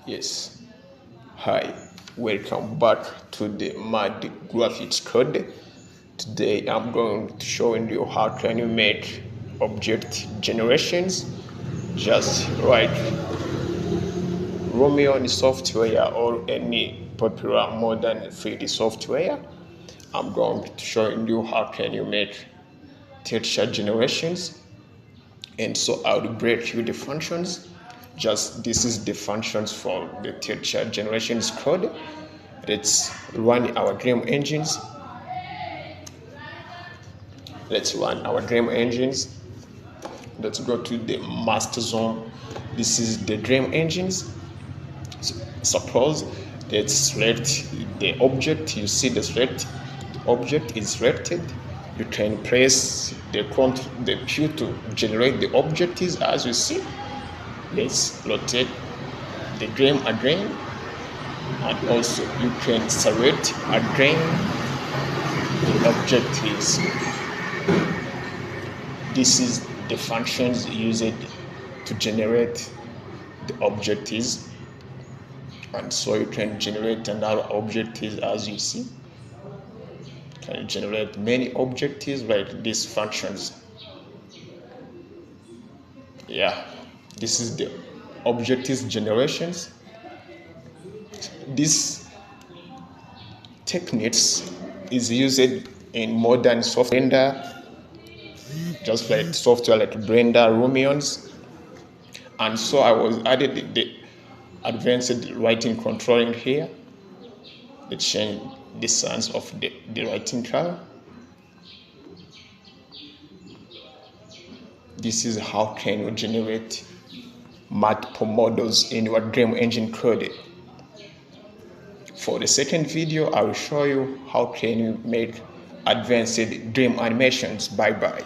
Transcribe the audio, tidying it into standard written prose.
Yes, hi, welcome back to the Mad Graphics code. Today I'm going to showing you how can you make object generations. Just write Lumion software or any popular modern 3D software. I'm going to showing you how can you make texture generations, and so I'll break you the functions. Just this is the functions for the texture generations code. Let's run our dream engines. Let's go to the master zone. This is the dream engines. Suppose let's select the object. You see the object is selected. You can press the Q to generate the objectives. As you see, let's rotate the dream again, and also you can select again the objectives. This is the functions used to generate the objectives, and so you can generate another objectives. As you see, you can generate many objectives like these functions. Yeah, this is the objectives generations. This techniques is used in modern software, just like software like Blender, Lumions, and so I was added the advanced writing controlling here. Let's change the size of the writing color. This is how can you generate multiple models in your dream engine code. For the second video, I will show you how can you make advanced dream animations. Bye bye.